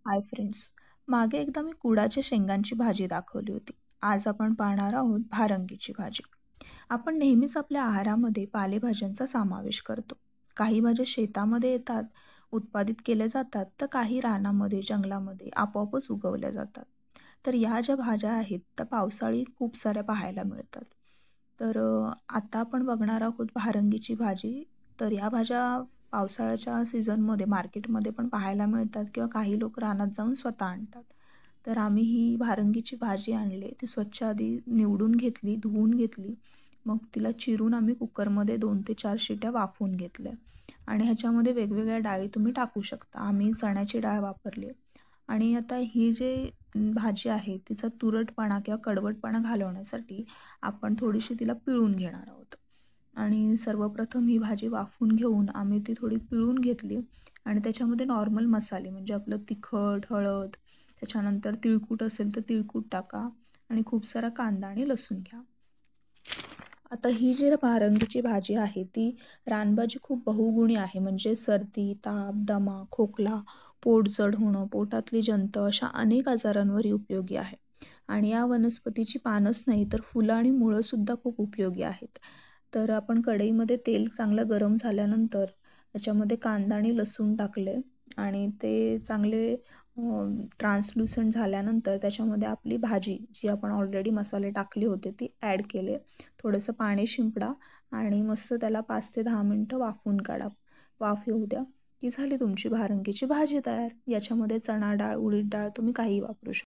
Hi friends. मागे एकदा मी कुडाच्या शेंगांची भाजी दाखवली होती. आज आपण पाहणार आहोत भारंगीची भाजी. आपण नेहमीच आपल्या आहारामध्ये पालेभाज्यांचा समावेश करतो. काही भाज्या शेतामध्ये येतात, उत्पादित केल्या जातात, तर काही रानामध्ये, जंगलामध्ये आपोआपच उगवल्या जातात. तर या ज्या भाज्या आहेत, त्या पावसाळी खूप साऱ्या पाहायला मिळतात. तर आता आपण बघणार आहोत भारंगीची भाजी. तर या भाज्या पावसाळ्याच्या सीझनमध्ये मार्केटमध्ये पण पाहायला मिळतात किंवा काही लोक रानात जाऊन स्वतः आणतात. तर आम्ही ही भारंगीची भाजी आणली. ती स्वच्छ आधी निवडून घेतली, धुवून घेतली. मग तिला चिरून आम्ही कुकरमध्ये 2 ते 4 शिट्या वाफवून घेतल्या आणि ह्याच्यामध्ये वेगवेगळ्या डाळी तुम्ही टाकू शकता. आम्ही चण्याची डाळ वापरली आणि आता ही जी भाजी आहे तिचा तुरटपणा किंवा कडवटपणा घालवण्यासाठी आपण थोडीशी तिला पिळून घेणार आहोत. आणि सर्वप्रथम ही भाजी वाफवून घेऊन आम्ही ती थोडी पिळून घेतली आणि त्याच्यामध्ये नॉर्मल मसाले म्हणजे आपलं तिखट, हळद, त्याच्यानंतर तिळकूट असेल तर तिळकूट टाका आणि खूप सारा कांदा आणि लसूण घ्या. आता ही जी भारंगीची भाजी आहे ती रानभाजी खूप बहुगुणी आहे. म्हणजे सर्दी, ताप, दमा, खोकला, पोट जड होणं, पोटातली जंत अशा अनेक आजारांवर उपयोगी आहे. आणि या वनस्पतीची पानच नाही तर फुलं आणि मुळंसुद्धा खूप उपयोगी आहेत. तर आपण कढईमध्ये तेल चांगलं गरम झाल्यानंतर त्याच्यामध्ये कांदा आणि लसूण टाकले आणि ते चांगले ट्रान्सलुसंट झाल्यानंतर त्याच्यामध्ये आपली भाजी जी आपण ऑलरेडी मसाले टाकले होते ती ॲड केले. थोडंसं पाणी शिंपडा आणि मस्त त्याला 5 ते 10 मिनटं वाफवून काढा. वाफ येऊ द्या की झाली तुमची भारंगीची भाजी तयार. याच्यामध्ये चणा डाळ, उडीद डाळ तुम्ही काहीही वापरू शकता.